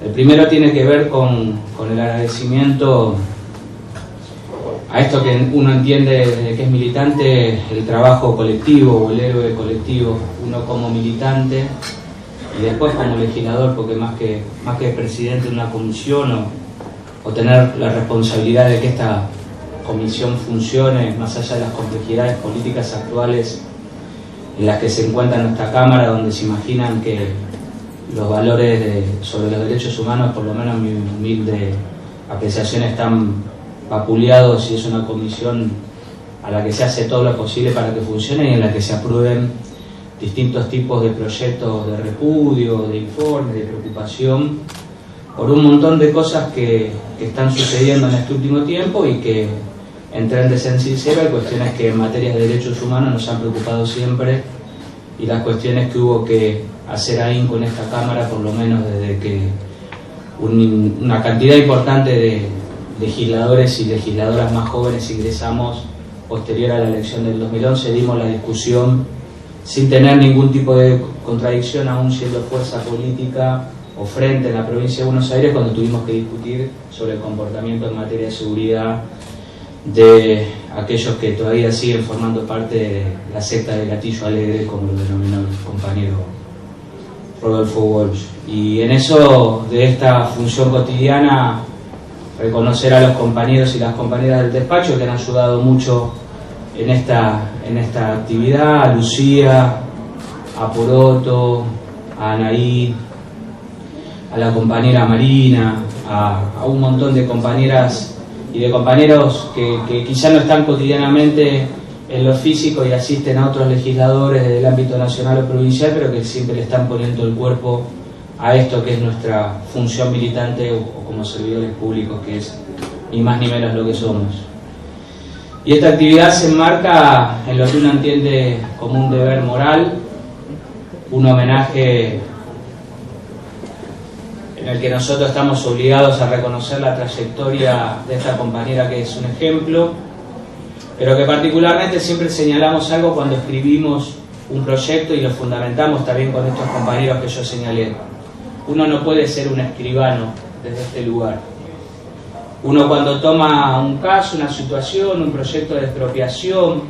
El primero tiene que ver con el agradecimiento a esto que uno entiende desde que es militante, el trabajo colectivo o el héroe colectivo, uno como militante y después como legislador, porque más que presidente de una comisión o tener la responsabilidad de que esta comisión funcione más allá de las complejidades políticas actuales en las que se encuentra nuestra Cámara, donde se imaginan que los valores sobre los derechos humanos, por lo menos en mi humilde apreciación, están vapuleados, y es una comisión a la que se hace todo lo posible para que funcione y en la que se aprueben distintos tipos de proyectos de repudio, de informes, de preocupación por un montón de cosas que están sucediendo en este último tiempo y que, en tren de ser sincero, hay cuestiones que en materia de derechos humanos nos han preocupado siempre, y las cuestiones que hubo que hacer ahí con esta Cámara, por lo menos desde que una cantidad importante de legisladores y legisladoras más jóvenes ingresamos posterior a la elección del 2011, dimos la discusión sin tener ningún tipo de contradicción, aún siendo fuerza política o frente en la provincia de Buenos Aires, cuando tuvimos que discutir sobre el comportamiento en materia de seguridad de aquellos que todavía siguen formando parte de la secta del Gatillo Alegre, como lo denominó el compañero Rodolfo Walsh. Y en eso, de esta función cotidiana, reconocer a los compañeros y las compañeras del despacho que han ayudado mucho en esta actividad, a Lucía, a Poroto, a Anaí, a la compañera Marina, a un montón de compañeras y de compañeros que quizá no están cotidianamente en lo físico y asisten a otros legisladores desde el ámbito nacional o provincial, pero que siempre le están poniendo el cuerpo a esto que es nuestra función militante o como servidores públicos, que es ni más ni menos lo que somos. Y esta actividad se enmarca en lo que uno entiende como un deber moral, un homenaje en el que nosotros estamos obligados a reconocer la trayectoria de esta compañera, que es un ejemplo, pero que particularmente siempre señalamos algo cuando escribimos un proyecto y lo fundamentamos también con estos compañeros que yo señalé. Uno no puede ser un escribano desde este lugar. Uno, cuando toma un caso, una situación, un proyecto de expropiación,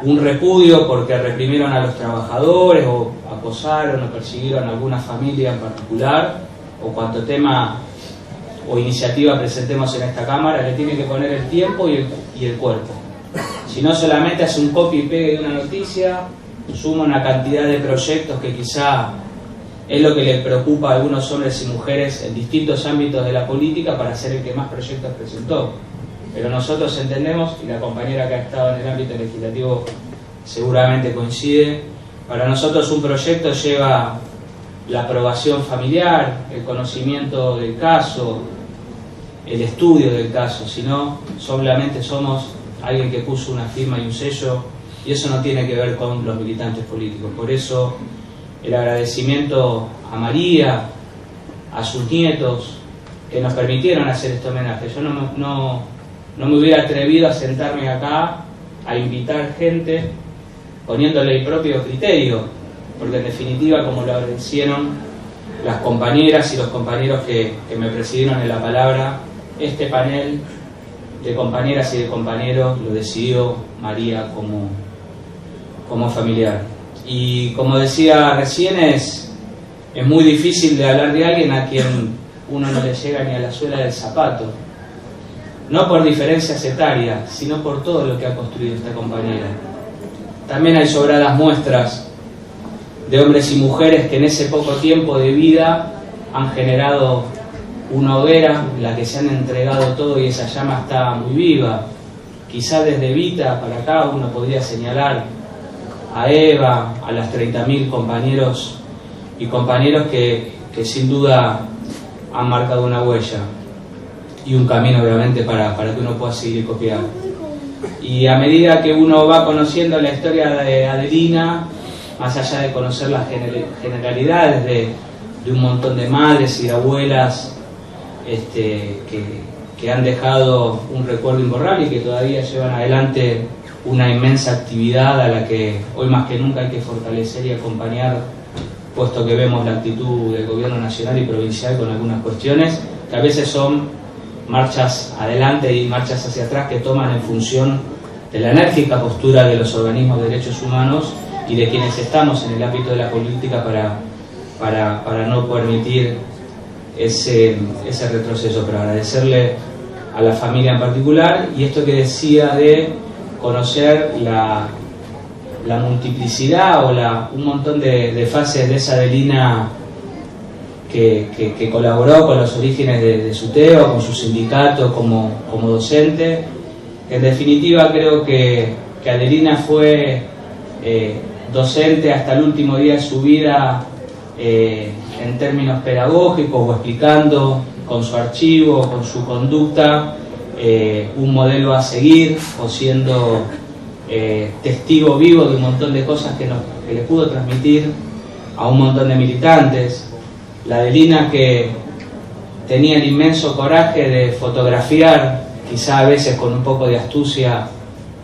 un repudio porque reprimieron a los trabajadores o acosaron o persiguieron a alguna familia en particular, o cuanto tema o iniciativa presentemos en esta Cámara, le tiene que poner el tiempo y el cuerpo. Si no, solamente hace un copy y pegue de una noticia, suma una cantidad de proyectos que quizá es lo que le preocupa a algunos hombres y mujeres en distintos ámbitos de la política, para ser el que más proyectos presentó. Pero nosotros entendemos, y la compañera que ha estado en el ámbito legislativo seguramente coincide, para nosotros un proyecto lleva la aprobación familiar, el conocimiento del caso, el estudio del caso, si no, solamente somos alguien que puso una firma y un sello, y eso no tiene que ver con los militantes políticos. Por eso el agradecimiento a María, a sus nietos, que nos permitieron hacer este homenaje. Yo no me hubiera atrevido a sentarme acá a invitar gente poniéndole el propio criterio, porque en definitiva, como lo agradecieron las compañeras y los compañeros que me presidieron en la palabra, este panel de compañeras y de compañeros lo decidió María como familiar. Y como decía recién, es muy difícil de hablar de alguien a quien uno no le llega ni a la suela del zapato, no por diferencias etarias, sino por todo lo que ha construido esta compañera. También hay sobradas muestras de hombres y mujeres que en ese poco tiempo de vida han generado una hoguera en la que se han entregado todo, y esa llama está muy viva. Quizá desde Vita para acá uno podría señalar a Eva, a las 30.000 compañeros y compañeros que sin duda han marcado una huella y un camino, obviamente, para que uno pueda seguir copiando. Y a medida que uno va conociendo la historia de Adelina, más allá de conocer las generalidades de un montón de madres y de abuelas que han dejado un recuerdo imborrable y que todavía llevan adelante una inmensa actividad a la que hoy más que nunca hay que fortalecer y acompañar puesto que vemos la actitud del gobierno nacional y provincial con algunas cuestiones, que a veces son marchas adelante y marchas hacia atrás que toman en función de la enérgica postura de los organismos de derechos humanos y de quienes estamos en el ámbito de la política para no permitir ese retroceso. Pero agradecerle a la familia en particular, y esto que decía de conocer la multiplicidad o un montón de fases de esa Adelina que colaboró con los orígenes de SUTEBA, con su sindicato como docente. En definitiva, creo que Adelina fue docente hasta el último día de su vida en términos pedagógicos o explicando con su archivo, con su conducta, un modelo a seguir o siendo testigo vivo de un montón de cosas que le pudo transmitir a un montón de militantes. La Adelina que tenía el inmenso coraje de fotografiar, quizá a veces con un poco de astucia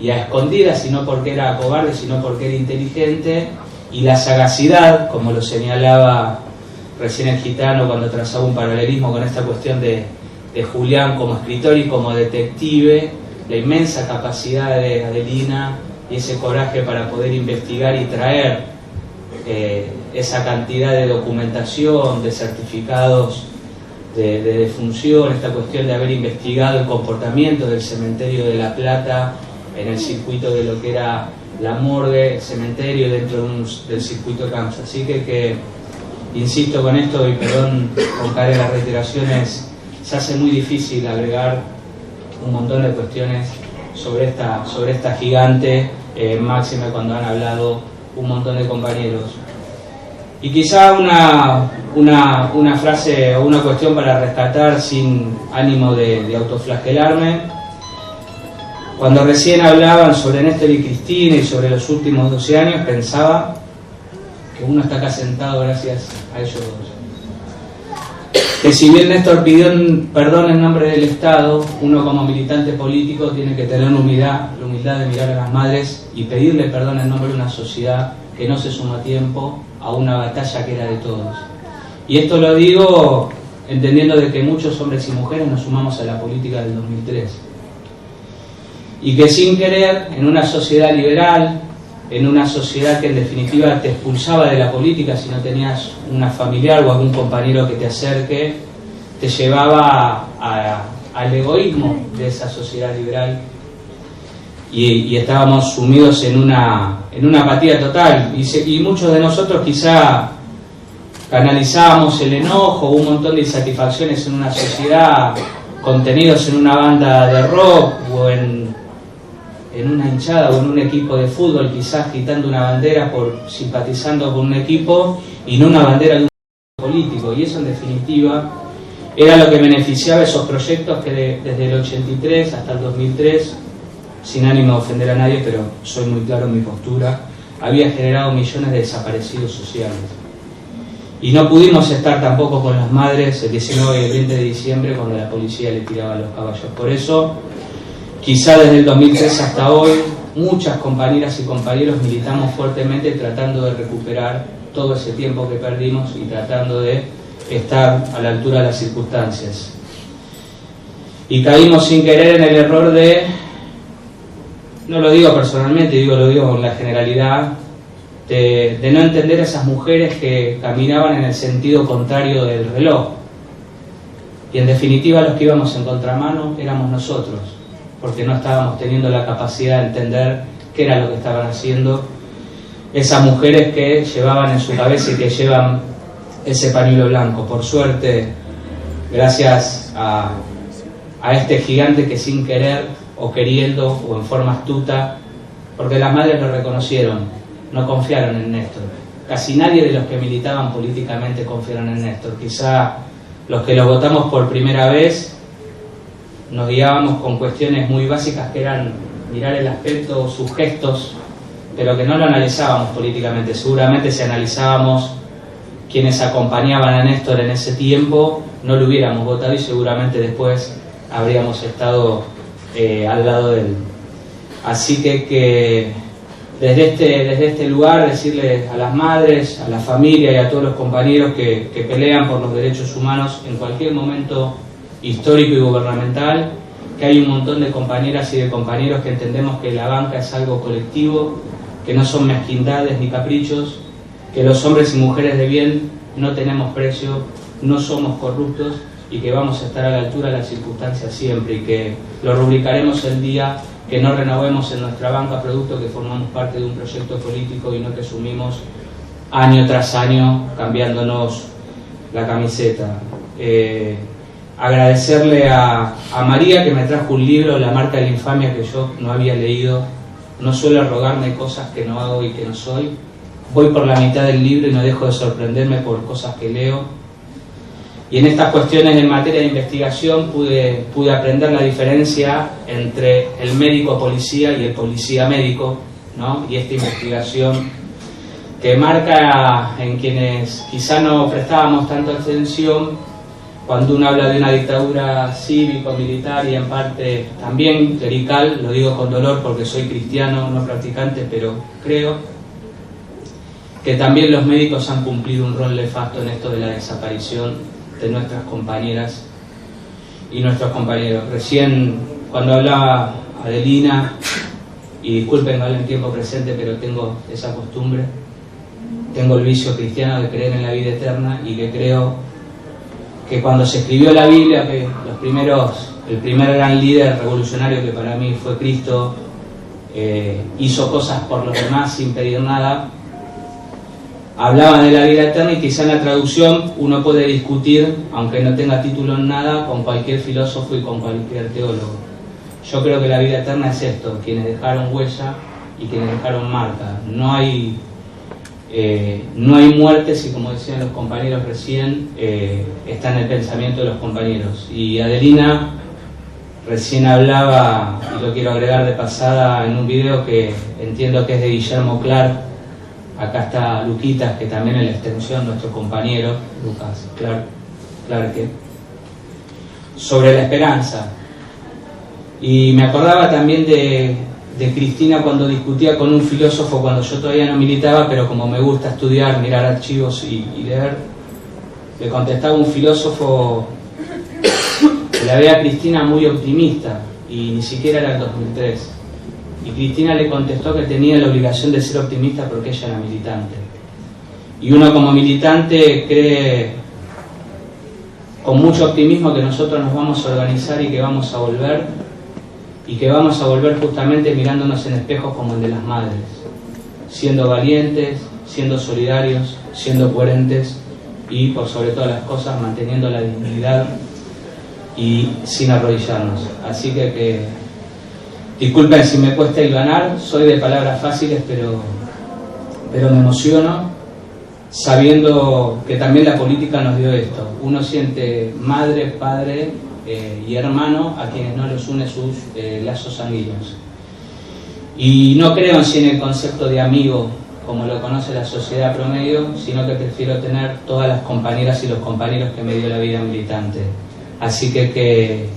y a escondidas, y no porque era cobarde, sino porque era inteligente, y la sagacidad, como lo señalaba recién el gitano cuando trazaba un paralelismo con esta cuestión de Julián como escritor y como detective, la inmensa capacidad de Adelina y ese coraje para poder investigar y traer esa cantidad de documentación, de certificados de defunción, esta cuestión de haber investigado el comportamiento del cementerio de La Plata en el circuito de lo que era la morgue, el cementerio dentro del circuito Camps. Así que insisto con esto, y perdón con caer en las reiteraciones, se hace muy difícil agregar un montón de cuestiones sobre esta gigante, máxima cuando han hablado un montón de compañeros. Y quizá una frase o una cuestión para rescatar sin ánimo de autoflagelarme. Cuando recién hablaban sobre Néstor y Cristina y sobre los últimos 12 años, pensaba que uno está acá sentado gracias a ellos dos. Que si bien Néstor pidió perdón en nombre del Estado, uno como militante político tiene que tener la humildad de mirar a las madres y pedirle perdón en nombre de una sociedad que no se suma a tiempo a una batalla que era de todos. Y esto lo digo entendiendo de que muchos hombres y mujeres nos sumamos a la política del 2003. Y que sin querer, en una sociedad liberal, en una sociedad que en definitiva te expulsaba de la política si no tenías una familiar o algún compañero que te acerque, te llevaba al egoísmo de esa sociedad liberal y estábamos sumidos en una apatía total y muchos de nosotros quizá canalizábamos el enojo, un montón de insatisfacciones en una sociedad, contenidos en una banda de rock o en una hinchada o en un equipo de fútbol, quizás quitando una bandera simpatizando con un equipo y no una bandera de un político, y eso en definitiva era lo que beneficiaba esos proyectos que desde el 83 hasta el 2003, sin ánimo de ofender a nadie, pero soy muy claro en mi postura, había generado millones de desaparecidos sociales. Y no pudimos estar tampoco con las madres el 19 y el 20 de diciembre cuando la policía le tiraba los caballos. Por eso, quizá desde el 2003 hasta hoy, muchas compañeras y compañeros militamos fuertemente tratando de recuperar todo ese tiempo que perdimos y tratando de estar a la altura de las circunstancias. Y caímos sin querer en el error de, no lo digo personalmente, lo digo con la generalidad, de no entender a esas mujeres que caminaban en el sentido contrario del reloj. Y en definitiva los que íbamos en contramano éramos nosotros, porque no estábamos teniendo la capacidad de entender qué era lo que estaban haciendo esas mujeres que llevaban en su cabeza y que llevan ese pañuelo blanco. Por suerte, gracias a este gigante que sin querer o queriendo o en forma astuta, porque las madres lo reconocieron, no confiaron en Néstor. Casi nadie de los que militaban políticamente confiaron en Néstor. Quizá los que lo votamos por primera vez nos guiábamos con cuestiones muy básicas que eran mirar el aspecto, sus gestos, pero que no lo analizábamos políticamente. Seguramente si analizábamos quienes acompañaban a Néstor en ese tiempo, no lo hubiéramos votado y seguramente después habríamos estado al lado de él. Así que desde este lugar decirle a las madres, a la familia y a todos los compañeros que pelean por los derechos humanos en cualquier momento histórico y gubernamental, que hay un montón de compañeras y de compañeros que entendemos que la banca es algo colectivo, que no son mezquindades ni caprichos, que los hombres y mujeres de bien no tenemos precio, no somos corruptos y que vamos a estar a la altura de las circunstancias siempre, y que lo rubricaremos el día que no renovemos en nuestra banca producto que formamos parte de un proyecto político y no que sumimos año tras año cambiándonos la camiseta. Agradecerle a María, que me trajo un libro, La marca de la infamia, que yo no había leído. No suelo rogarme cosas que no hago y que no soy. Voy por la mitad del libro y no dejo de sorprenderme por cosas que leo. Y en estas cuestiones en materia de investigación pude aprender la diferencia entre el médico policía y el policía médico, ¿no? Y esta investigación que marca en quienes quizá no prestábamos tanta atención cuando uno habla de una dictadura cívico-militar y en parte también clerical. Lo digo con dolor porque soy cristiano, no practicante, pero creo que también los médicos han cumplido un rol nefasto en esto de la desaparición de nuestras compañeras y nuestros compañeros. Recién, cuando hablaba Adelina, y disculpen, no hablo en tiempo presente, pero tengo esa costumbre, tengo el vicio cristiano de creer en la vida eterna, y que creo que cuando se escribió la Biblia, que el primer gran líder revolucionario que para mí fue Cristo, hizo cosas por los demás sin pedir nada, hablaban de la vida eterna, y quizá en la traducción uno puede discutir, aunque no tenga título en nada, con cualquier filósofo y con cualquier teólogo. Yo creo que la vida eterna es esto: quienes dejaron huella y quienes dejaron marca. No hay muertes, y como decían los compañeros recién, está en el pensamiento de los compañeros. Y Adelina recién hablaba, y lo quiero agregar de pasada, en un video que entiendo que es de Guillermo Clark. Acá está Luquitas, que también en la extensión, nuestro compañero, Lucas Clark, sobre la esperanza. Y me acordaba también de Cristina cuando discutía con un filósofo, cuando yo todavía no militaba, pero como me gusta estudiar, mirar archivos y leer, le contestaba un filósofo que la ve a Cristina muy optimista, y ni siquiera era el 2003. Y Cristina le contestó que tenía la obligación de ser optimista porque ella era militante. Y uno como militante cree con mucho optimismo que nosotros nos vamos a organizar y que vamos a volver, y que vamos a volver justamente mirándonos en espejos como el de las madres, siendo valientes, siendo solidarios, siendo coherentes y, por sobre todas las cosas, manteniendo la dignidad y sin arrodillarnos. Así que disculpen si me cuesta hilvanar, soy de palabras fáciles, pero me emociono sabiendo que también la política nos dio esto. Uno siente madre, padre y hermano a quienes no los une sus lazos sanguíneos. Y no creo en sí en el concepto de amigo como lo conoce la sociedad promedio, sino que prefiero tener todas las compañeras y los compañeros que me dio la vida militante. Así que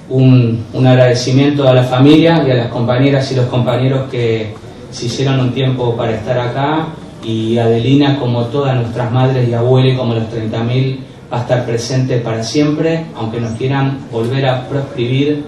un agradecimiento a la familia y a las compañeras y los compañeros que se hicieron un tiempo para estar acá, y Adelina, como todas nuestras madres y abuelas, como los 30.000, va a estar presente para siempre, aunque nos quieran volver a proscribir,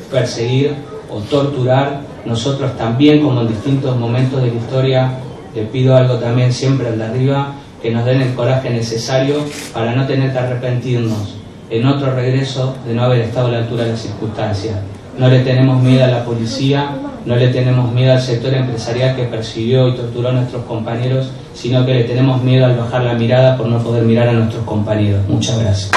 perseguir o torturar. Nosotros también, como en distintos momentos de la historia, le pido algo también siempre al de arriba, que nos den el coraje necesario para no tener que arrepentirnos en otro regreso de no haber estado a la altura de las circunstancias. No le tenemos miedo a la policía, no le tenemos miedo al sector empresarial que persiguió y torturó a nuestros compañeros, sino que le tenemos miedo al bajar la mirada por no poder mirar a nuestros compañeros. Muchas gracias.